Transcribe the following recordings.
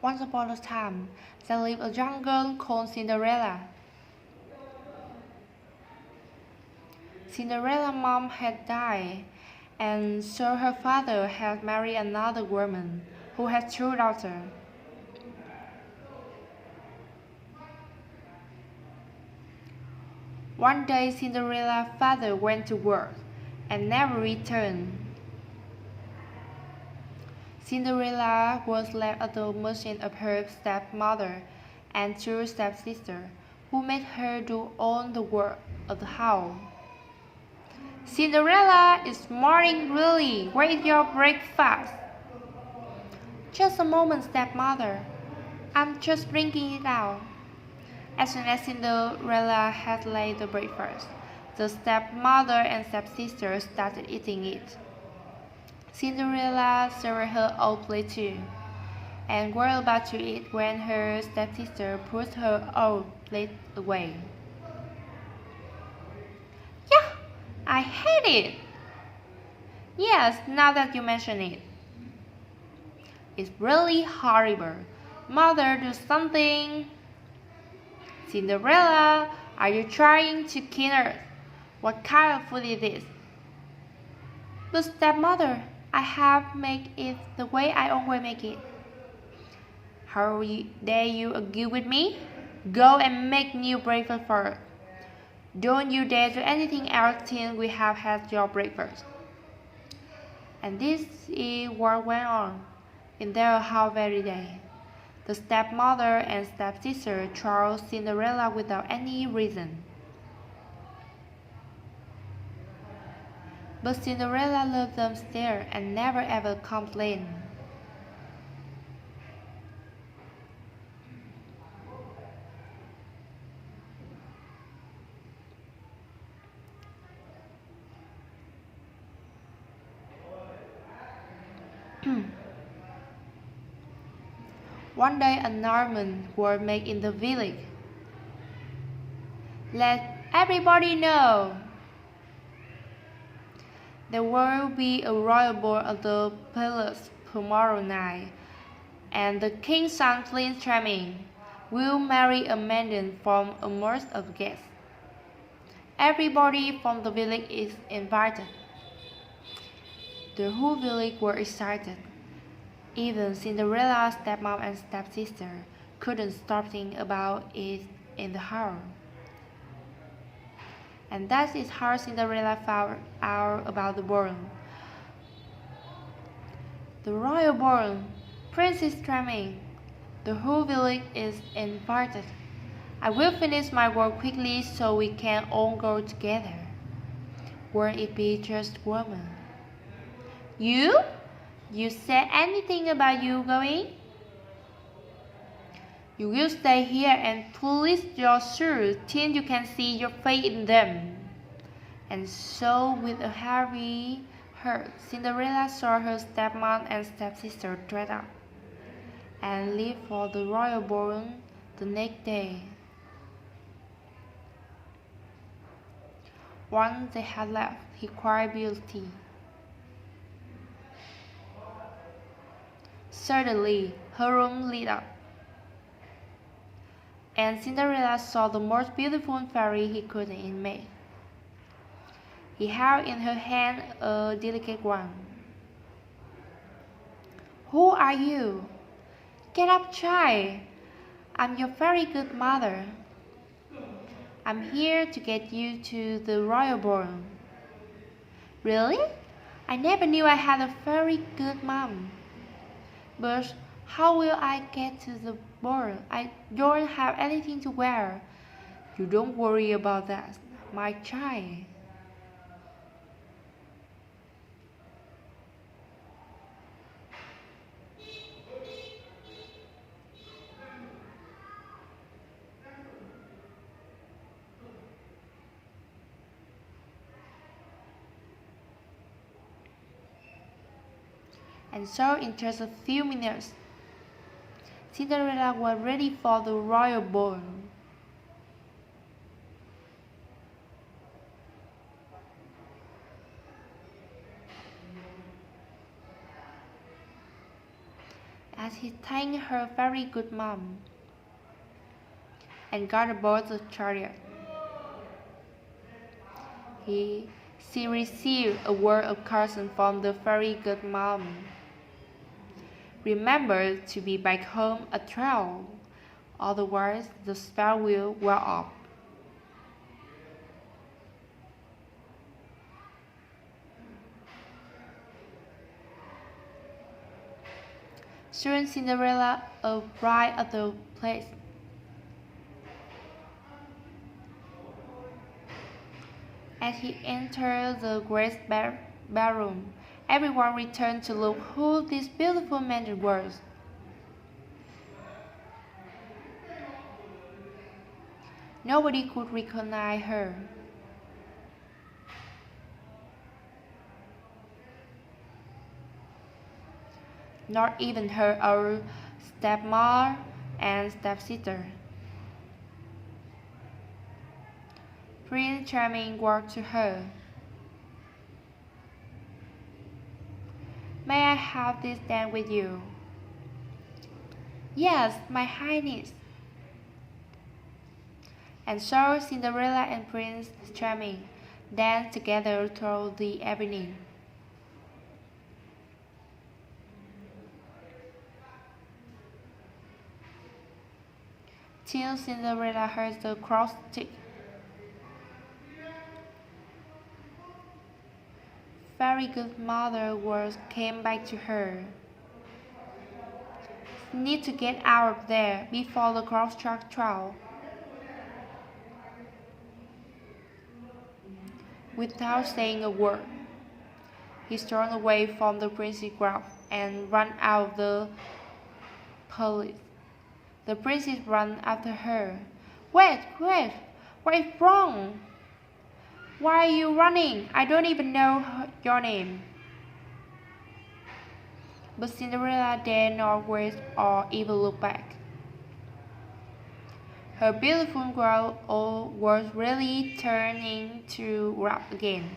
Once upon a time, there lived a young girl called Cinderella. Cinderella's mom had died, and so her father had married another woman who had two daughters. One day, Cinderella's father went to work and never returned. Cinderella was left at the mercy of her stepmother and two stepsisters, who made her do all the work of the house. Cinderella, it's morning really. Where is your breakfast? Just a moment, stepmother. I'm just bringing it out. As soon as Cinderella had laid the breakfast, the stepmother and stepsister started eating it. Cinderella served her own plate too, and were about to eat when her stepsister pushed her own plate away. Yeah, I hate it! Yes, now that you mention it. It's really horrible. Mother, do something! Cinderella, are you trying to kill us? What kind of food is this? But stepmother, I have made it the way I always make it. How dare you argue with me? Go and make new breakfast for us. Don't you dare do anything else till we have had your breakfast. And this is what went on in their house every day. The stepmother and stepsister troubled Cinderella without any reason. But Cinderella loved them still and never ever complained. One day an announcement was made in the village. Let everybody know! There will be a royal ball at the palace tomorrow night, and the king's son, Prince Charming, will marry a maiden from amongst the guests. Everybody from the village is invited. The whole village were excited. Even Cinderella's stepmom and stepsister couldn't stop thinking about it in the house. And that is how Cinderella found out about the ball. The royal ball, Princess Charming. The whole village is invited. I will finish my work quickly so we can all go together. Won't it be just woman? You? You said anything about you going? You will stay here and polish your shoes till you can see your face in them. And so, with a heavy heart, Cinderella saw her stepmom and stepsister dress up and leave for the royal ball the next day. Once they had left, he cried bitterly. Suddenly, her room lit up, and Cinderella saw the most beautiful fairy he could imagine. He held in her hand a delicate wand. Who are you? Get up, child. I'm your very good mother. I'm here to get you to the royal ball. Really? I never knew I had a very good mom. But how will I get to the ball? I don't have anything to wear. You don't worry about that, my child. And so, in just a few minutes, Cinderella was ready for the royal ball. as he thanked her very good mom and got aboard the chariot. She received a word of caution from the very good mom. Remember to be back home at 12, otherwise the spell will wear off. Soon Cinderella arrived at the place. As he entered the great bedroom, everyone returned to look who this beautiful man was. Nobody could recognize her. Not even her own stepmother and stepsister. Prince Charming walked to her. May I have this dance with you? Yes, my highness. And so Cinderella and Prince Charming danced together through the evening. Till Cinderella heard the clock tick. Very good mother words came back to her. Need to get out of there before the clock struck 12. Without saying a word, he stormed away from the princess' grave and ran out of the palace. The princess ran after her. Wait, wait, what is wrong? Why are you running? I don't even know your name. But Cinderella dared not wait or even look back. Her beautiful girl was really turning to wrath again.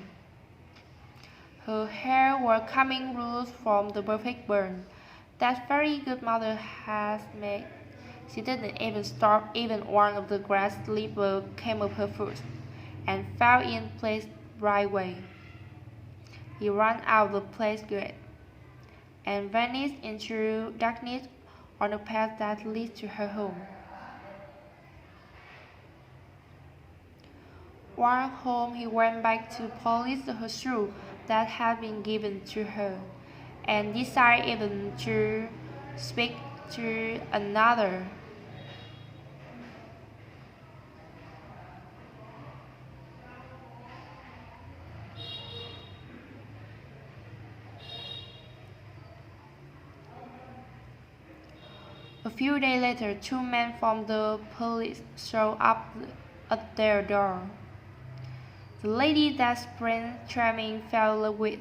Her hair was coming loose from the perfect burn that very good mother has made. She didn't even stop. Even one of the grass slippers came up her foot and fell in place right away. He ran out the place gate and vanished into darkness on the path that leads to her home. While home, he went back to polish her shoe that had been given to her, and desired even to speak to another. A few days later, two men from the police showed up at their door. The lady that Prince Charming fell in love with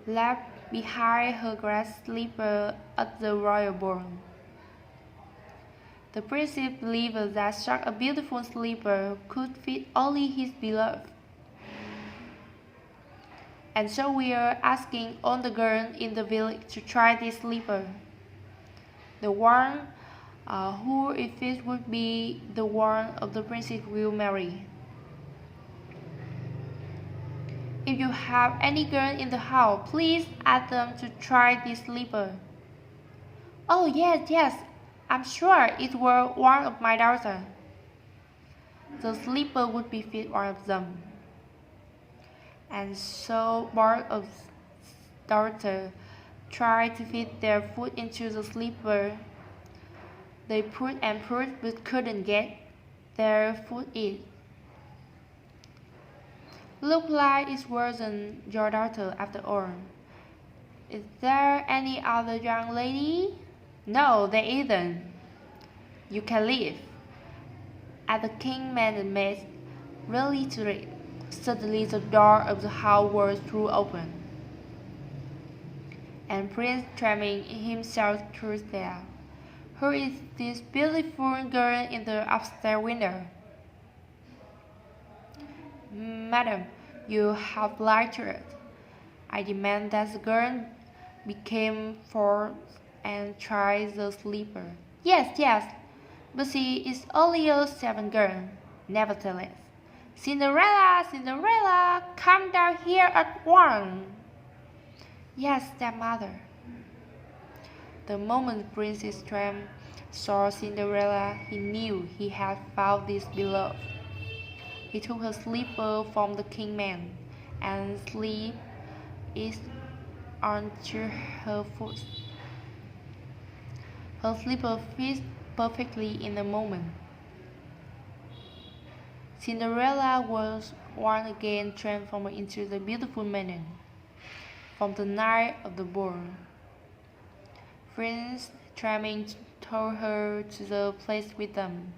left behind her glass slipper at the royal ball. The princess believed that such a beautiful slipper could fit only his beloved. And so we are asking all the girls in the village to try this slipper. The one who if it would be the one of the princess will marry. If you have any girl in the house, please ask them to try this slipper. Oh yes, yes, I'm sure it were one of my daughters. The slipper would be fit one of them. And so both of daughters tried to fit their foot into the slipper. They put and put but couldn't get their foot in. Look like it wasn't your daughter after all. Is there any other young lady? No, there isn't. You can leave. As the king made the maid ready to leave, suddenly the door of the house was thrown open, and Prince Charming himself through there. Who is this beautiful girl in the upstairs window? Madam, you have lied to it. I demand that the girl became forth and tries the slipper. Yes, yes, but she is only a servant girl. Nevertheless, Cinderella, Cinderella, come down here at once. Yes, stepmother. The moment Princess Tram saw Cinderella, he knew he had found his beloved. He took her slipper from the kingman and slipped it onto her foot. Her slipper fit perfectly in a moment. Cinderella was once again transformed into the beautiful maiden from the night of the ball. Prince Charming took her to the place with them.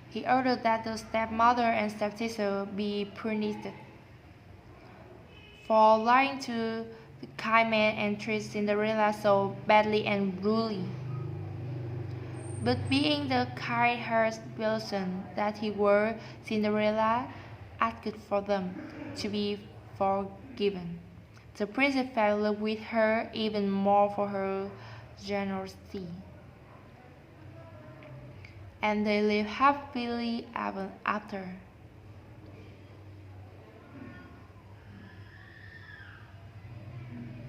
He ordered that the stepmother and stepsister be punished for lying to the kind man and treat Cinderella so badly and rudely. But being the kind-hearted person that he was, Cinderella asked for them to be forgiven. The princess fell in love with her even more for her generosity. And they lived happily ever after.